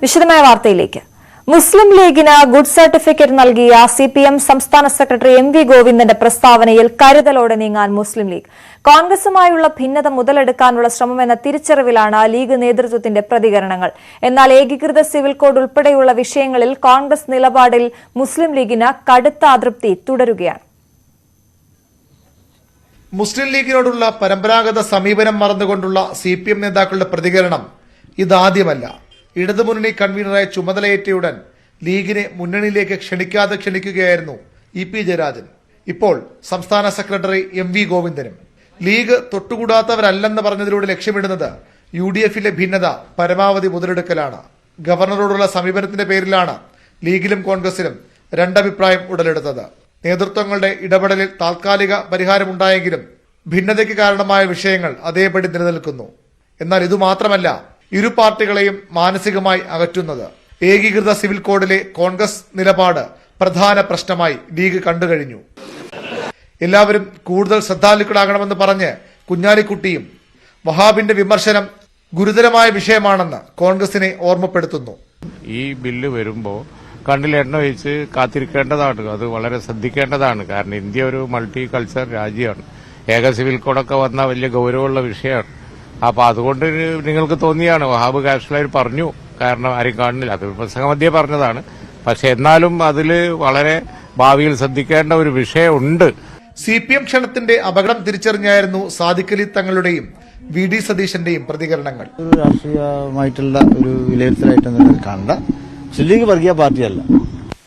വിശദമായ വാർത്തയിലേക്ക്. മുസ്ലിം ലീഗിന് ഗുഡ് സർട്ടിഫിക്കറ്റ് നൽകിയ സിപിഎം സംസ്ഥാന സെക്രട്ടറി എം.വി. ഗോവിന്ദന്റെ പ്രസ്താവനയിൽ കരുതലോടെ നീങ്ങാൻ മുസ്ലിം ലീഗ്. കോൺഗ്രസുമായുള്ള ഭിന്നത മുതലെടുക്കാനുള്ള ശ്രമമെന്ന തിരിച്ചറിവിലാണ് ലീഗ് നേതൃത്വത്തിന്റെ പ്രതികരണങ്ങൾ. എന്നാൽ ഏകീകൃത സിവിൽ കോഡ് ഉൾപ്പെടെയുള്ള വിഷയങ്ങളിൽ കോൺഗ്രസ് നിലപാടിൽ മുസ്ലിം ലീഗിന് കടുത്ത അതൃപ്തി തുടരുകയാണ്. മുസ്ലിം ലീഗിനോടുള്ള പരമ്പരാഗത സമീപനം മറന്നുകൊണ്ടുള്ള സിപിഎം നേതാക്കളുടെ പ്രതികരണം ഇതാദ്യമല്ല. ഇടതുമുന്നണി കൺവീനറായ ചുമതലയേറ്റയുടൻ ലീഗിനെ മുന്നണിയിലേക്ക് ക്ഷണിക്കുകയായിരുന്നു ഇ.പി. ജയരാജൻ. ഇപ്പോൾ സംസ്ഥാന സെക്രട്ടറി എം.വി. ഗോവിന്ദനും. ലീഗ് തൊട്ടുകൂടാത്തവരല്ലെന്ന് പറഞ്ഞതിലൂടെ ലക്ഷ്യമിടുന്നത് യു.ഡി.എഫിലെ ഭിന്നത പരമാവധി മുതലെടുക്കലാണ്. ഗവർണറോടുള്ള സമീപനത്തിന്റെ പേരിലാണ് ലീഗിലും കോൺഗ്രസിലും രണ്ടഭിപ്രായം ഉടലെടുത്തത്. നേതൃത്വങ്ങളുടെ ഇടപെടലിൽ താൽക്കാലിക പരിഹാരമുണ്ടായെങ്കിലും ഭിന്നതയ്ക്ക് കാരണമായ വിഷയങ്ങൾ അതേപടി നിലനിൽക്കുന്നു. എന്നാൽ ഇതുമാത്രമല്ല ഇരു പാർട്ടികളെയും മാനസികമായി അകറ്റുന്നത്. ഏകീകൃത സിവിൽ കോഡിലെ കോൺഗ്രസ് നിലപാട് പ്രധാന പ്രശ്നമായി ലീഗ് കണ്ടുകഴിഞ്ഞു. എല്ലാവരും കൂടുതൽ ശ്രദ്ധാലുക്കളാകണമെന്ന് പറഞ്ഞ് കുഞ്ഞാലിക്കുട്ടിയും വഹാബിന്റെ വിമർശനം ഗുരുതരമായ വിഷയമാണെന്ന് കോൺഗ്രസിനെ ഓർമ്മപ്പെടുത്തുന്നു. ഈ ബില്ല് വരുമ്പോൾ കണ്ണിൽ എണ്ണ ഒഴിച്ച് കാത്തിരിക്കേണ്ടതാണ്. അത് വളരെ ശ്രദ്ധിക്കേണ്ടതാണ്. കാരണം ഇന്ത്യ ഒരു മൾട്ടി കൾച്ചർ രാജ്യമാണ്. ഏക സിവിൽ കോഡൊക്കെ വന്ന വലിയ ഗൌരവമുള്ള വിഷയമാണ്. അപ്പൊ അതുകൊണ്ട് നിങ്ങൾക്ക് തോന്നിയാണ് വഹാബ് കാഷ്ലായി പറഞ്ഞു, കാരണം ആരും കാണുന്നില്ല. അത് പ്രസംഗമധ്യേ പറഞ്ഞതാണ്. പക്ഷെ എന്നാലും അതിൽ വളരെ ഭാവിയിൽ ശ്രദ്ധിക്കേണ്ട ഒരു വിഷയമുണ്ട്. സിപിഎം ക്ഷണത്തിന്റെ അപകടം തിരിച്ചറിഞ്ഞായിരുന്നു സാദിഖ് അലി തങ്ങളുടെയും വി.ഡി. സതീശന്റെയും പ്രതികരണങ്ങൾ. രാഷ്ട്രീയമായിട്ടുള്ള ഒരു വിലയിരുത്തലായിട്ട് കാണണ്ട. മുസ്ലിം ലീഗ് വർഗീയ പാർട്ടിയല്ല,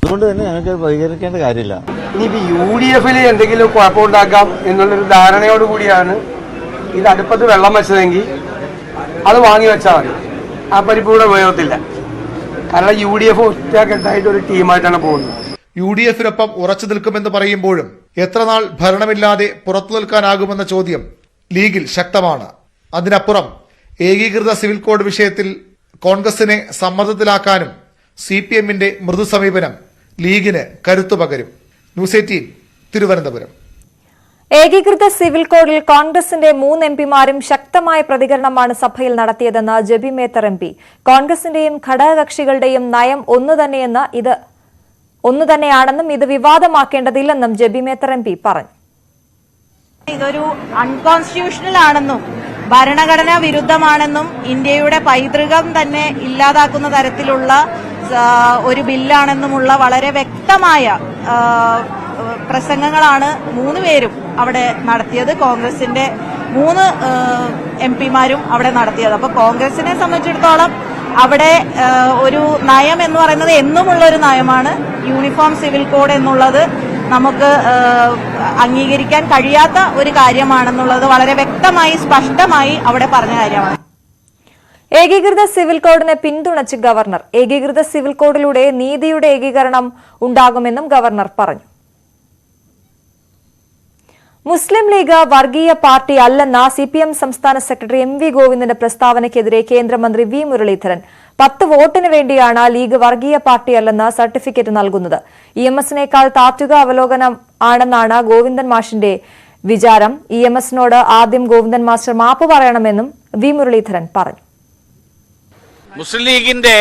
അതുകൊണ്ട് തന്നെ ഞങ്ങൾക്ക് പരിഹരിക്കേണ്ട കാര്യമില്ല. ഇനിയിപ്പോ യു.ഡി.എഫിൽ എന്തെങ്കിലും കുഴപ്പമുണ്ടാക്കാം എന്നുള്ളൊരു ധാരണയോടുകൂടിയാണ് ഇത് അടുപ്പത്ത് വെള്ളം വെച്ചതെങ്കിൽ അത് വാങ്ങി വെച്ചാൽ മതി. ആ പരിപൂർണ്ണ ഉപയോഗത്തില്ല. കാരണം യു.ഡി.എഫ് ഒറ്റക്കെട്ടായിട്ട് ഒരു ടീമായിട്ടാണ് പോകുന്നത്. യു.ഡി.എഫിനൊപ്പം ഉറച്ചു നിൽക്കുമെന്ന് പറയുമ്പോഴും എത്ര നാൾ ഭരണമില്ലാതെ പുറത്തു നിൽക്കാനാകുമെന്ന ചോദ്യം ലീഗിൽ ശക്തമാണ്. അതിനപ്പുറം ഏകീകൃത സിവിൽ കോഡ് വിഷയത്തിൽ കോൺഗ്രസിനെ സമ്മർദ്ദത്തിലാക്കാനും സിപിഎമ്മിന്റെ മൃദു സമീപനം ലീഗിന് കരുത്തു പകരും. ന്യൂസ് 18 തിരുവനന്തപുരം. ഏകീകൃത സിവിൽ കോഡിൽ കോൺഗ്രസിന്റെ 3 എംപിമാരും ശക്തമായ പ്രതികരണമാണ് സഭയിൽ നടത്തിയതെന്ന് ജെബി മേത്തർ എം.പി. കോൺഗ്രസിന്റെയും ഘടകകക്ഷികളുടെയും നയം ഒന്നുതന്നെയാണെന്നും ഇത് വിവാദമാക്കേണ്ടതില്ലെന്നും ജെബി മേത്തർ എം.പി. പറഞ്ഞു. ഇതൊരു അൺകോൺസ്റ്റിറ്റ്യൂഷണൽ ആണെന്നും ഭരണഘടനാ വിരുദ്ധമാണെന്നും ഇന്ത്യയുടെ പൈതൃകം തന്നെ ഇല്ലാതാക്കുന്ന തരത്തിലുള്ള ഒരു ബില്ലാണെന്നുമുള്ള വളരെ വ്യക്തമായ പ്രസംഗങ്ങളാണ് 3 പേരും അവിടെ നടത്തിയത്. കോൺഗ്രസിന്റെ 3 എംപിമാരും അവിടെ നടത്തിയത്. അപ്പൊ കോൺഗ്രസിനെ സംബന്ധിച്ചിടത്തോളം അവിടെ ഒരു നയം എന്ന് പറയുന്നത് എന്നുമുള്ള ഒരു നയമാണ്. യൂണിഫോം സിവിൽ കോഡ് എന്നുള്ളത് നമുക്ക് അംഗീകരിക്കാൻ കഴിയാത്ത ഒരു കാര്യമാണെന്നുള്ളത് വളരെ വ്യക്തമായി സ്പഷ്ടമായി അവിടെ പറഞ്ഞ കാര്യമാണ്. ഏകീകൃത സിവിൽ കോഡിനെ പിന്തുണച്ച് ഗവർണർ. ഏകീകൃത സിവിൽ കോഡിലൂടെ നീതിയുടെ ഏകീകരണം ഉണ്ടാകുമെന്നും ഗവർണർ പറഞ്ഞു. മുസ്ലിം ലീഗ് വർഗീയ പാർട്ടി അല്ലെന്ന സിപിഎം സംസ്ഥാന സെക്രട്ടറി എം.വി. ഗോവിന്ദന്റെ പ്രസ്താവനയ്ക്കെതിരെ കേന്ദ്രമന്ത്രി വി. മുരളീധരൻ 10 വോട്ടിന് വേണ്ടിയാണ് ലീഗ് വർഗീയ പാർട്ടിയല്ലെന്ന് സർട്ടിഫിക്കറ്റ് നൽകുന്നത്. ഇ.എം.എസിനേക്കാൾ താത്വിക അവലോകനം ആണെന്നാണ് ഗോവിന്ദൻ മാഷിന്റെ വിചാരം. ഇ.എം.എസിനോട് ആദ്യം ഗോവിന്ദൻ മാസ്റ്റർ മാപ്പ് പറയണമെന്നും വി. മുരളീധരൻ പറഞ്ഞു. മുസ്ലിം ലീഗിന്റെ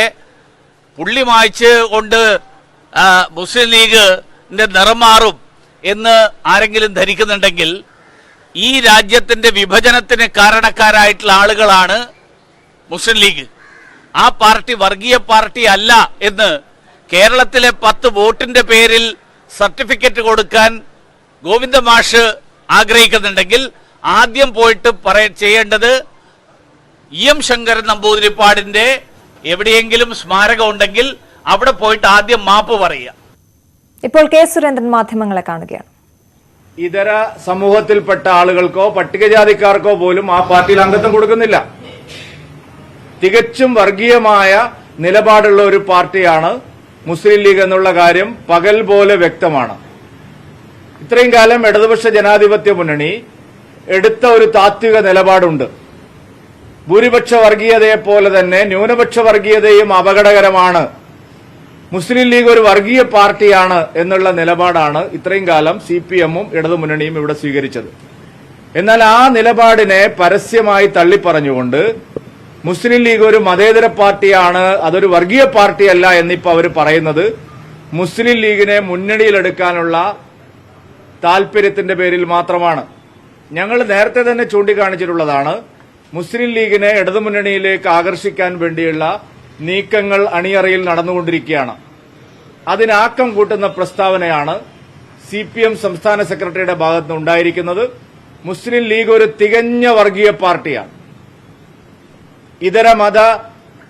പുള്ളി മായ്ച്ച് കൊണ്ട് മുസ്ലിം ലീഗിന്റെ നിറം മാറും എന്ന് ആരെങ്കിലും ധരിക്കുന്നുണ്ടെങ്കിൽ ഈ രാജ്യത്തിന്റെ വിഭജനത്തിന് കാരണക്കാരായിട്ടുള്ള ആളുകളാണ് മുസ്ലിം ലീഗ്. ആ പാർട്ടി വർഗീയ പാർട്ടി അല്ല എന്ന് കേരളത്തിലെ 10 വോട്ടിന്റെ പേരിൽ സർട്ടിഫിക്കറ്റ് കൊടുക്കാൻ ഗോവിന്ദ മാഷ് ആഗ്രഹിക്കുന്നുണ്ടെങ്കിൽ ആദ്യം പോയിട്ട് ചെയ്യേണ്ടത് എം ശങ്കരൻ നമ്പൂതിരിപ്പാടിന്റെ എവിടെയെങ്കിലും സ്മാരകം ഉണ്ടെങ്കിൽ അവിടെ പോയിട്ട് ആദ്യം മാപ്പ് പറയുക. ഇപ്പോൾ കെ സുരേന്ദ്രൻ മാധ്യമങ്ങളെ കാണുകയാണ്. ഇതര സമൂഹത്തിൽപ്പെട്ട ആളുകൾക്കോ പട്ടികജാതിക്കാർക്കോ പോലും ആ പാർട്ടിയിൽ അംഗത്വം കൊടുക്കുന്നില്ല. തികച്ചും വർഗീയമായ നിലപാടുള്ള ഒരു പാർട്ടിയാണ് മുസ്ലിം ലീഗ് എന്നുള്ള കാര്യം പകൽ പോലെ വ്യക്തമാണ്. ഇത്രയും കാലം ഇടതുപക്ഷ ജനാധിപത്യ മുന്നണി എടുത്ത ഒരു താത്വിക നിലപാടുണ്ട്. ഭൂരിപക്ഷ വർഗീയതയെപ്പോലെ തന്നെ ന്യൂനപക്ഷ വർഗീയതയും അപകടകരമാണ്, മുസ്ലിം ലീഗ് ഒരു വർഗീയ പാർട്ടിയാണ് എന്നുള്ള നിലപാടാണ് ഇത്രയും കാലം സിപിഎമ്മും ഇടതുമുന്നണിയും ഇവിടെ സ്വീകരിച്ചത്. എന്നാൽ ആ നിലപാടിനെ പരസ്യമായി തള്ളിപ്പറഞ്ഞുകൊണ്ട് മുസ്ലിം ലീഗ് ഒരു മതേതര പാർട്ടിയാണ്, അതൊരു വർഗീയ പാർട്ടിയല്ല എന്നിപ്പോ അവർ പറയുന്നത് മുസ്ലിം ലീഗിനെ മുന്നണിയിലെടുക്കാനുള്ള താൽപര്യത്തിന്റെ പേരിൽ മാത്രമാണ്. ഞങ്ങൾ നേരത്തെ തന്നെ ചൂണ്ടിക്കാണിച്ചിട്ടുള്ളതാണ്, മുസ്ലിം ലീഗിനെ ഇടതുമുന്നണിയിലേക്ക് ആകർഷിക്കാൻ വേണ്ടിയുള്ള നീക്കങ്ങൾ അണിയറയിൽ നടന്നുകൊണ്ടിരിക്കുകയാണ്. അതിനാക്കം കൂട്ടുന്ന പ്രസ്താവനയാണ് CPM സംസ്ഥാന സെക്രട്ടറിയുടെ ഭാഗത്തുനിന്ന് ഉണ്ടായിരിക്കുന്നത്. മുസ്ലിം ലീഗ് ഒരു തികഞ്ഞ വർഗീയ പാർട്ടിയാണ്. ഇതര മത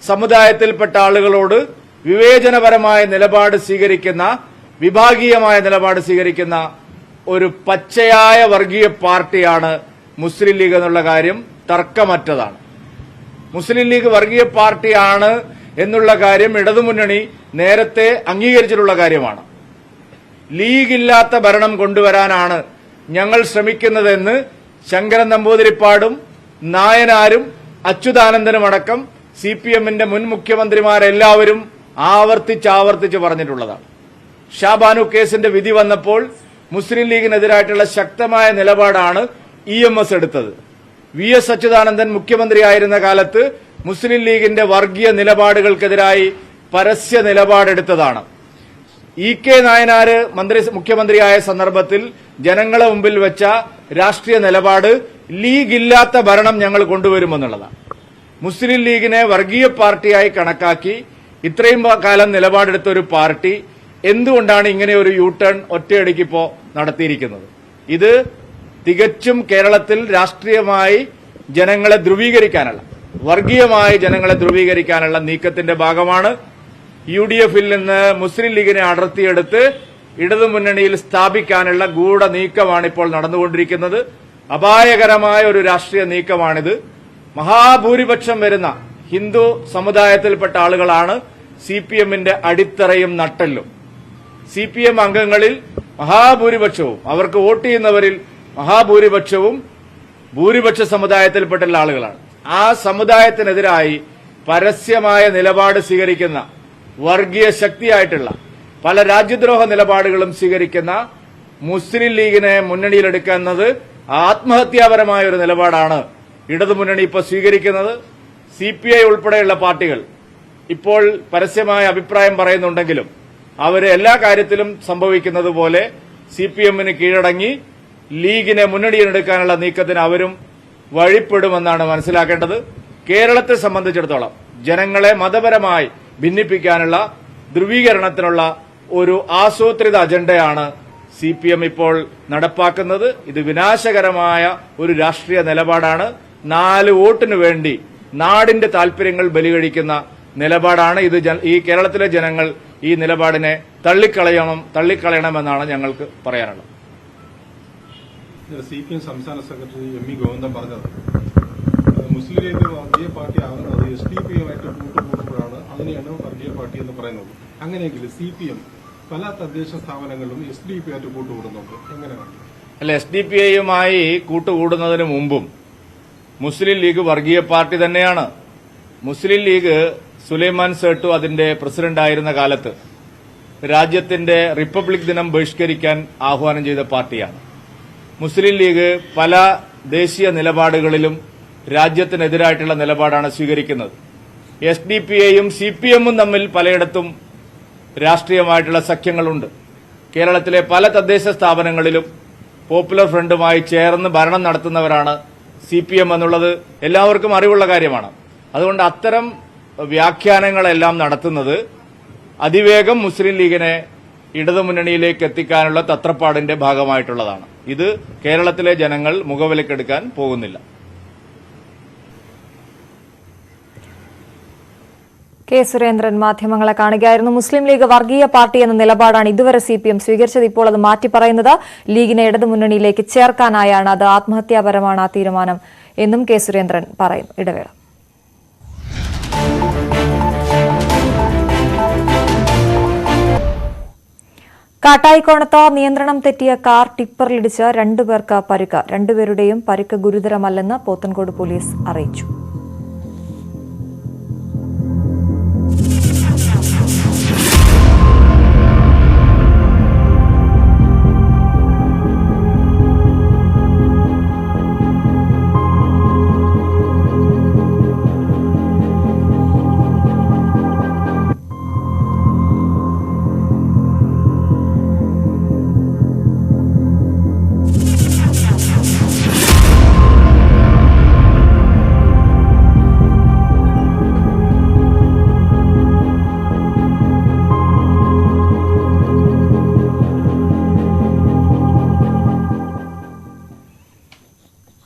സമുദായത്തിൽപ്പെട്ട ആളുകളോട് വിവേചനപരമായ നിലപാട് സ്വീകരിക്കുന്ന, വിഭാഗീയമായ നിലപാട് സ്വീകരിക്കുന്ന ഒരു പച്ചയായ വർഗീയ പാർട്ടിയാണ് മുസ്ലിം ലീഗ് എന്നുള്ള കാര്യം തർക്കമറ്റതാണ്. മുസ്ലിം ലീഗ് വർഗീയ പാർട്ടിയാണ് എന്നുള്ള കാര്യം ഇടതുമുന്നണി നേരത്തെ അംഗീകരിച്ചിട്ടുള്ള കാര്യമാണ്. ലീഗില്ലാത്ത ഭരണം കൊണ്ടുവരാനാണ് ഞങ്ങൾ ശ്രമിക്കുന്നതെന്ന് ശങ്കരൻ നമ്പൂതിരിപ്പാടും നായനാരും അച്യുതാനന്ദനുമടക്കം CPMന്റെ മുൻ മുഖ്യമന്ത്രിമാരെല്ലാവരും ആവർത്തിച്ച് പറഞ്ഞിട്ടുള്ളതാണ്. ഷാബാനു കേസിന്റെ വിധി വന്നപ്പോൾ മുസ്ലിം ലീഗിനെതിരായിട്ടുള്ള ശക്തമായ നിലപാടാണ് EMS എടുത്തത്. VS അച്യുതാനന്ദൻ മുഖ്യമന്ത്രിയായിരുന്ന കാലത്ത് മുസ്ലിം ലീഗിന്റെ വർഗീയ നിലപാടുകൾക്കെതിരായി പരസ്യ നിലപാടെടുത്തതാണ്. EK നായനാര് മുഖ്യമന്ത്രിയായ സന്ദർഭത്തിൽ ജനങ്ങളെ മുമ്പിൽ വെച്ച രാഷ്ട്രീയ നിലപാട് ലീഗില്ലാത്ത ഭരണം ഞങ്ങൾ കൊണ്ടുവരുമെന്നുള്ളതാണ്. മുസ്ലിം ലീഗിനെ വർഗീയ പാർട്ടിയായി കണക്കാക്കി ഇത്രയും കാലം നിലപാടെടുത്ത ഒരു പാർട്ടി എന്തുകൊണ്ടാണ് ഇങ്ങനെ ഒരു യൂടേൺ ഒറ്റയടിക്കിപ്പോ നടത്തിയിരിക്കുന്നത്? ഇത് തികച്ചും കേരളത്തിൽ രാഷ്ട്രീയമായി ജനങ്ങളെ ധ്രുവീകരിക്കാനുള്ള, വർഗീയമായി ജനങ്ങളെ ധ്രുവീകരിക്കാനുള്ള നീക്കത്തിന്റെ ഭാഗമാണ്. UDFൽ നിന്ന് മുസ്ലിം ലീഗിനെ അടർത്തിയെടുത്ത് ഇടതുമുന്നണിയിൽ സ്ഥാപിക്കാനുള്ള ഗൂഢ നീക്കമാണ് ഇപ്പോൾ നടന്നുകൊണ്ടിരിക്കുന്നത്. അപായകരമായ ഒരു രാഷ്ട്രീയ നീക്കമാണിത്. മഹാഭൂരിപക്ഷം വരുന്ന ഹിന്ദു സമുദായത്തിൽപ്പെട്ട ആളുകളാണ് CPMന്റെ അടിത്തറയും നട്ടെല്ലും. CPM അംഗങ്ങളിൽ മഹാഭൂരിപക്ഷവും, അവർക്ക് വോട്ട് ചെയ്യുന്നവരിൽ മഹാഭൂരിപക്ഷവും ഭൂരിപക്ഷ സമുദായത്തിൽപ്പെട്ട ആളുകളാണ്. ആ സമുദായത്തിനെതിരായി പരസ്യമായ നിലപാട് സ്വീകരിക്കുന്ന, വർഗീയ ശക്തിയായിട്ടുള്ള പല രാജ്യദ്രോഹ നിലപാടുകളും സ്വീകരിക്കുന്ന മുസ്ലിം ലീഗിനെ മുന്നണിയിലെടുക്കുന്നത് ആത്മഹത്യാപരമായ ഒരു നിലപാടാണ് ഇടതുമുന്നണി ഇപ്പോൾ സ്വീകരിക്കുന്നത്. CPI ഉൾപ്പെടെയുള്ള പാർട്ടികൾ ഇപ്പോൾ പരസ്യമായ അഭിപ്രായം പറയുന്നുണ്ടെങ്കിലും അവര് എല്ലാ കാര്യത്തിലും സംഭവിക്കുന്നത് പോലെ CPMന് കീഴടങ്ങി ലീഗിനെ മുന്നണിയിലെടുക്കാനുള്ള നീക്കത്തിന് അവരും വഴിപ്പെടുമെന്നാണ് മനസ്സിലാക്കേണ്ടത്. കേരളത്തെ സംബന്ധിച്ചിടത്തോളം ജനങ്ങളെ മതപരമായി ഭിന്നിപ്പിക്കാനുള്ള, ധ്രുവീകരണത്തിനുള്ള ഒരു ആസൂത്രിത അജണ്ടയാണ് CPM ഇപ്പോൾ നടപ്പാക്കുന്നത്. ഇത് വിനാശകരമായ ഒരു രാഷ്ട്രീയ നിലപാടാണ്. 4 വോട്ടിനു വേണ്ടി നാടിന്റെ താൽപര്യങ്ങൾ ബലികഴിക്കുന്ന നിലപാടാണ് ഇത്. ഈ കേരളത്തിലെ ജനങ്ങൾ ഈ നിലപാടിനെ തള്ളിക്കളയണമെന്നാണ് ഞങ്ങൾക്ക് പറയാനുള്ളത്. CPM സംസ്ഥാന സെക്രട്ടറി MV ഗോവിന്ദൻ പറഞ്ഞത് മുസ്ലിം ലീഗ് വർഗീയ പാർട്ടി ആകുന്നത് SDPയുമായിട്ട് കൂട്ടുകൂടുമ്പോഴാണ് അതിനെയാണ് വർഗീയ പാർട്ടി എന്ന് പറയുന്നത്. അങ്ങനെയെങ്കിൽ CPM പല തദ്ദേശ സ്ഥാപനങ്ങളിലും SDPയുമായിട്ട് കൂട്ടുകൂടുന്നുണ്ട്. എങ്ങനെയാണ്? അല്ല, SDPയുമായി കൂട്ടുകൂടുന്നതിന് മുമ്പും മുസ്ലിം ലീഗ് വർഗീയ പാർട്ടി തന്നെയാണ്. മുസ്ലിം ലീഗ് സുലൈമാൻ സേട്ടു അതിന്റെ പ്രസിഡന്റായിരുന്ന കാലത്ത് രാജ്യത്തിന്റെ റിപ്പബ്ലിക് ദിനം ബഹിഷ്കരിക്കാൻ ആഹ്വാനം ചെയ്ത പാർട്ടിയാണ്. മുസ്ലിം ലീഗ് പല ദേശീയ നിലപാടുകളിലും രാജ്യത്തിനെതിരായിട്ടുള്ള നിലപാടാണ് സ്വീകരിക്കുന്നത്. SDPയും CPMും തമ്മിൽ പലയിടത്തും രാഷ്ട്രീയമായിട്ടുള്ള സഖ്യങ്ങളുണ്ട്. കേരളത്തിലെ പല തദ്ദേശ സ്ഥാപനങ്ങളിലും പോപ്പുലർ ഫ്രണ്ടുമായി ചേർന്ന് ഭരണം നടത്തുന്നവരാണ് CPM എന്നുള്ളത് എല്ലാവർക്കും അറിവുള്ള കാര്യമാണ്. അതുകൊണ്ട് അത്തരം വ്യാഖ്യാനങ്ങളെല്ലാം നടത്തുന്നത് അതിവേഗം മുസ്ലിം ലീഗിനെ ഇടതുമുന്നണിയിലേക്ക് എത്തിക്കാനുള്ള തത്രപ്പാടിന്റെ ഭാഗമായിട്ടുള്ളതാണ്. ഇത് കേരളത്തിലെ ജനങ്ങൾ മുഖവിലക്കെടുക്കാൻ പോകുന്നില്ല. കെ സുരേന്ദ്രൻ മാധ്യമങ്ങളെ കാണുകയായിരുന്നു. മുസ്ലിം ലീഗ് വർഗീയ പാർട്ടി എന്ന നിലപാടാണ് ഇതുവരെ CPM സ്വീകരിച്ചത്. ഇപ്പോൾ അത് മാറ്റി പറയുന്നത് ലീഗിനെ ഇടതുമുന്നണിയിലേക്ക് ചേർക്കാനായാണ്. അത് ആത്മഹത്യാപരമാണ് ആ തീരുമാനം എന്നും കെ സുരേന്ദ്രൻ പറയുന്നു. ഇടവേള. കാട്ടായിക്കോണത്ത് നിയന്ത്രണം തെറ്റിയ കാർ ടിപ്പറിലിടിച്ച് 2 പേർക്ക് പരിക്ക്. 2 പേരുടെയും പരിക്ക് ഗുരുതരമല്ലെന്ന് പോത്തൻകോട് പോലീസ് അറിയിച്ചു.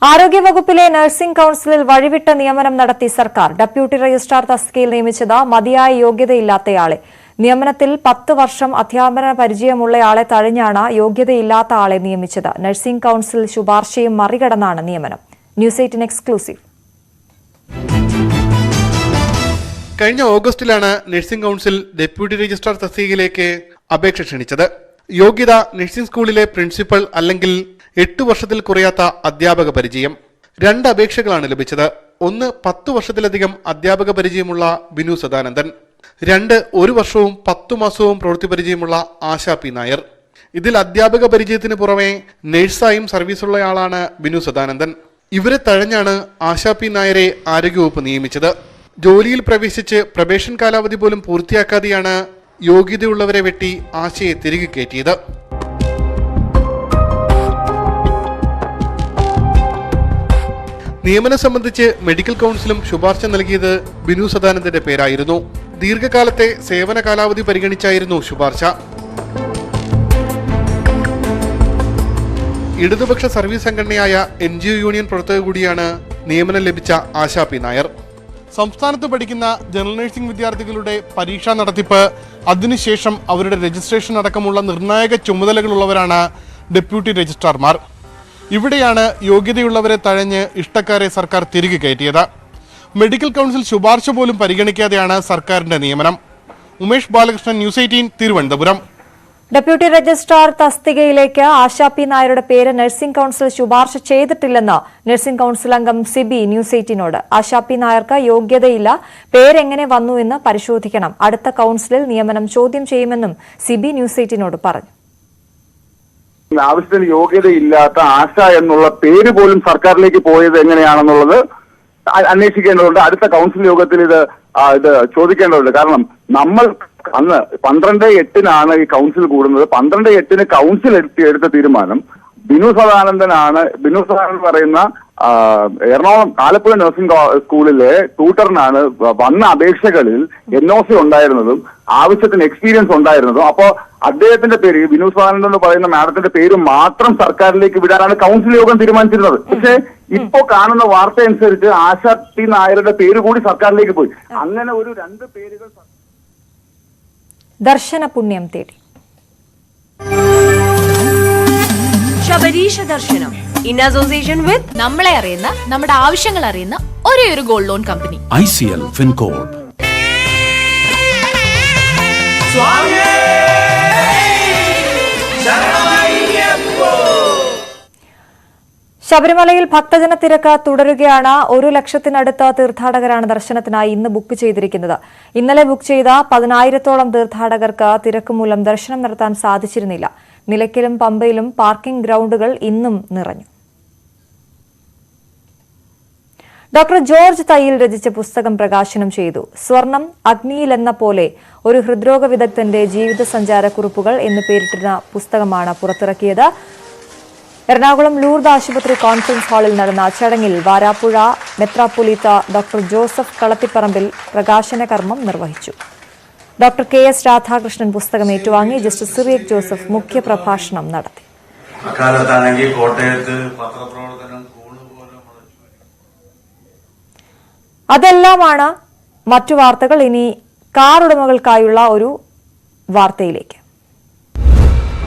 ആരോഗ്യവകുപ്പിലെ നഴ്സിംഗ് കൌൺസിലിൽ വഴിവിട്ട നിയമനം നടത്തി സർക്കാർ. ഡെപ്യൂട്ടി രജിസ്ട്രാർ തസ്തികയിൽ നിയമിച്ചത് മതിയായ യോഗ്യതയില്ലാത്തയാളെ. നിയമനത്തിൽ 10 വർഷം അധ്യാപന പരിചയമുള്ളയാളെ തഴഞ്ഞാണ് യോഗ്യതയില്ലാത്ത ആളെ നിയമിച്ചത്. നഴ്സിംഗ് കൌൺസിൽ ശുപാർശയും മറികടന്നാണ് നിയമനം. News 18 exclusive. കഴിഞ്ഞ ഓഗസ്റ്റിലാണ് നഴ്സിംഗ് കൌൺസിൽ ഡെപ്യൂട്ടി രജിസ്ട്രാർ തസ്തികയിലേക്ക് അപേക്ഷ ക്ഷണിച്ചത്. യോഗ്യത നഴ്സിംഗ് സ്കൂളിലെ പ്രിൻസിപ്പൽ അല്ലെങ്കിൽ 8 വർഷത്തിൽ കുറയാത്ത അധ്യാപക പരിചയം. 2 അപേക്ഷകളാണ് ലഭിച്ചത്. ഒന്ന് 10 വർഷത്തിലധികം അധ്യാപക പരിചയമുള്ള ബിനു സദാനന്ദൻ, 2 1 വർഷവും 10 മാസവും പ്രവൃത്തി പരിചയമുള്ള ആശാ പി നായർ. ഇതിൽ അധ്യാപക പരിചയത്തിന് പുറമെ നഴ്സായും സർവീസുള്ളയാളാണ് ബിനു സദാനന്ദൻ. ഇവരെ തഴഞ്ഞാണ് ആശാ പി നായരെ ആരോഗ്യവകുപ്പ് നിയമിച്ചത്. ജോലിയിൽ പ്രവേശിച്ച് പ്രൊബേഷൻ കാലാവധി പോലും പൂർത്തിയാക്കാതെയാണ് യോഗ്യതയുള്ളവരെ വെട്ടി ആശയെ തിരികെ കയറ്റിയത്. നിയമനം സംബന്ധിച്ച് മെഡിക്കൽ കൌൺസിലും ശുപാർശ നൽകിയത് ബിനു സദാനന്ദന്റെ പേരായിരുന്നു. ദീർഘകാലത്തെ സേവന കാലാവധി പരിഗണിച്ചായിരുന്നു ശുപാർശ. ഇടതുപക്ഷ സർവീസ് സംഘടനയായ NGO യൂണിയൻ പ്രവർത്തക കൂടിയാണ് നിയമനം ലഭിച്ച ആശാ പി നായർ. സംസ്ഥാനത്ത് പഠിക്കുന്ന ജനറൽ നഴ്സിംഗ് വിദ്യാർത്ഥികളുടെ പരീക്ഷാ നടത്തിപ്പ്, അതിനുശേഷം അവരുടെ രജിസ്ട്രേഷൻ അടക്കമുള്ള നിർണായക ചുമതലകളുള്ളവരാണ് ഡെപ്യൂട്ടി രജിസ്ട്രാർമാർ. ഇവിടെയാണ് യോഗ്യതയുള്ളവരെ തഴഞ്ഞ് ഇഷ്ടക്കാരെ സർക്കാർ തിരികെ കയറ്റിയത്. മെഡിക്കൽ കൌൺസിൽ ശുപാർശ പോലും പരിഗണിക്കാതെയാണ് സർക്കാരിന്റെ നിയമനം. Umesh Balakrishnan, news 18, Thiruvananthapuram. Deputy registrar തസ്തികയിലേക്ക് ആശാ പി നായരുടെ പേര് നഴ്സിംഗ് കൌൺസിൽ ശുപാർശ ചെയ്തിട്ടില്ലെന്ന് നഴ്സിംഗ് കൌൺസിൽ അംഗം സിബി ന്യൂസ് 18നോട്. ആശാ പി നായർക്ക് യോഗ്യതയില്ല, പേരെങ്ങനെ വന്നു എന്ന് പരിശോധിക്കണം. അടുത്ത കൌൺസിലിൽ നിയമനം ചോദ്യം ചെയ്യുമെന്നും സിബി ന്യൂസ് 18നോട് പറഞ്ഞു. ആവശ്യത്തിന് യോഗ്യതയില്ലാത്ത ആശ എന്നുള്ള പേര് പോലും സർക്കാരിലേക്ക് പോയത് എങ്ങനെയാണെന്നുള്ളത് അന്വേഷിക്കേണ്ടതുണ്ട്. അടുത്ത കൌൺസിൽ യോഗത്തിൽ ഇത് ചോദിക്കേണ്ടതുണ്ട്. കാരണം നമ്മൾ അന്ന് 12/8 ഈ കൌൺസിൽ കൂടുന്നത്. 12/8 കൌൺസിൽ എടുത്ത തീരുമാനം ബിനു സദാനന്ദൻ പറയുന്ന എറണാകുളം ആലപ്പുഴ നഴ്സിംഗ് സ്കൂളിലെ ട്യൂട്ടറിനാണ് വന്ന അപേക്ഷകളിൽ NOC ഉണ്ടായിരുന്നതും ആവശ്യത്തിന് എക്സ്പീരിയൻസ് ഉണ്ടായിരുന്നതും. അപ്പോ അദ്ദേഹത്തിന്റെ പേര്, ബിനു സദാനന്ദൻ എന്ന് പറയുന്ന മാഡത്തിന്റെ പേര് മാത്രം സർക്കാരിലേക്ക് വിടാനാണ് കൌൺസിൽ യോഗം തീരുമാനിച്ചിരുന്നത്. പക്ഷേ ഇപ്പോ കാണുന്ന വാർത്ത അനുസരിച്ച് ആശാ പി നായരുടെ പേര് കൂടി സർക്കാരിലേക്ക് പോയി. അങ്ങനെ ഒരു 2 പേരുകൾ ദർശന പുണ്യം തേടി. ശബരീശ ദർശനം ഇൻ അസോസിയേഷൻ വിത്ത് നമ്മളെ അറിയുന്ന, നമ്മുടെ ആവശ്യങ്ങൾ അറിയുന്ന ഒരേ ഒരു gold loan company, ICL Fincode. ശബരിമലയിൽ ഭക്തജന തിരക്ക് തുടരുകയാണ്. 1 ലക്ഷത്തിനടുത്ത് തീർത്ഥാടകരാണ് ദർശനത്തിനായി ഇന്ന് ബുക്ക് ചെയ്തിരിക്കുന്നത്. ഇന്നലെ ബുക്ക് ചെയ്ത 10,000-ഓളം തീർത്ഥാടകർക്ക് തിരക്ക് മൂലം ദർശനം നടത്താൻ സാധിച്ചിരുന്നില്ല. നിലയ്ക്കലും പമ്പയിലും പാർക്കിംഗ് ഗ്രൗണ്ടുകൾ ഇന്നും നിറഞ്ഞു. ഡോക്ടർ ജോർജ് തയ്യിൽ രചിച്ച പുസ്തകം പ്രകാശനം ചെയ്തു. സ്വർണം അഗ്നിയിലെന്ന പോലെ ഒരു ഹൃദ്രോഗ വിദഗ്ധന്റെ ജീവിത സഞ്ചാര കുറിപ്പുകൾ എന്ന് പേരിട്ടിരുന്ന പുസ്തകമാണ് പുറത്തിറക്കിയത്. എറണാകുളം ലൂർദ് ആശുപത്രി കോൺഫറൻസ് ഹാളിൽ നടന്ന ചടങ്ങിൽ വാരാപ്പുഴ മെത്രാപ്പൊലീത്ത ഡോക്ടർ ജോസഫ് കളത്തിപ്പറമ്പിൽ പ്രകാശന കർമ്മം നിർവഹിച്ചു. ഡോക്ടർ KS രാധാകൃഷ്ണൻ പുസ്തകം ഏറ്റുവാങ്ങി. ജസ്റ്റിസ് സിറിയക് ജോസഫ് മുഖ്യപ്രഭാഷണം നടത്തി. അക്കാലത്താണെങ്കിൽ കോട്ടയത്ത് പത്രപ്രവർത്തനം അതെല്ലാമാണ് മറ്റു വാർത്തകൾ. ഇനി കാർ ഉടമകൾക്കായുള്ള ഒരു വാർത്തയിലേക്ക്.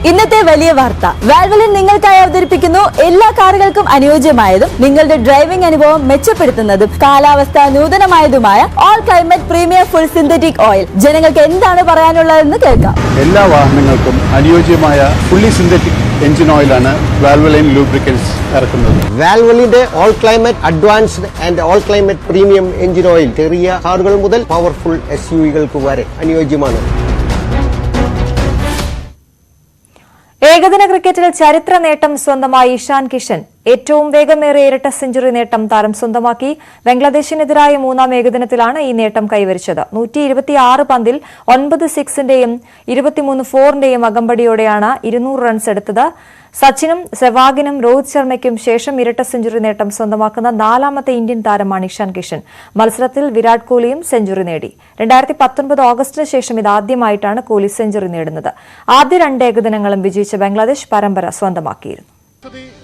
ഇന്നത്തെ വലിയ വാർത്ത വാൽവലിൻ നിങ്ങൾക്കായി അവതരിപ്പിക്കുന്നു എല്ലാ കാറുകൾക്കും അനുയോജ്യമായതും നിങ്ങളുടെ ഡ്രൈവിംഗ് അനുഭവം മെച്ചപ്പെടുത്തുന്നതും കാലാവസ്ഥ നൂതനമായതുമായ all climate premium full synthetic oil. ജനങ്ങൾക്ക് എന്താണ് പറയാനുള്ളതെന്ന് കേൾക്കാം. എല്ലാ വാഹനങ്ങൾക്കും അനുയോജ്യമായ ഫുള്ളി സിന്തറ്റിക് എഞ്ചിൻ ഓയിലാണ് വാൽവലിൻ ലൂബ്രിക്കൻസ് ഇറക്കുന്നത്. വാൽവലിന്റെ all climate advanced and all climate premium engine oil ചെറിയ കാറുകൾ മുതൽ പവർഫുൾ SUV-കൾക്ക് വരെ അനുയോജ്യമാണ്. ഏകദിന ക്രിക്കറ്റിൽ ചരിത്ര നേട്ടം സ്വന്തമായി ഇഷാൻ കിഷൻ. ഏറ്റവും വേഗമേറിയ ഇരട്ട സെഞ്ചുറി നേട്ടം താരം സ്വന്തമാക്കി. ബംഗ്ലാദേശിനെതിരായ 3ാം ഏകദിനത്തിലാണ് ഈ നേട്ടം കൈവരിച്ചത്. 126 പന്തിൽ 9 സിക്സിന്റെയും 23 ഫോറിന്റെയും അകമ്പടിയോടെയാണ് 200 റൺസ് എടുത്തത്. സച്ചിനും സെവാഗിനും രോഹിത് ശർമ്മയ്ക്കും ശേഷം ഇരട്ട സെഞ്ചുറി നേട്ടം സ്വന്തമാക്കുന്ന 4ാമത്തെ ഇന്ത്യൻ താരമാണ് ഇഷാൻ കിഷൻ. മത്സരത്തിൽ വിരാട് കോഹ്ലിയും സെഞ്ചുറി നേടി. 2019 ഓഗസ്റ്റിന് ശേഷം ഇതാദ്യമായിട്ടാണ് കോഹ്ലി സെഞ്ചുറി നേടുന്നത്. ആദ്യ 2 ഏകദിനങ്ങളും വിജയിച്ച ബംഗ്ലാദേശ് പരമ്പര സ്വന്തമാക്കിയിരുന്നു.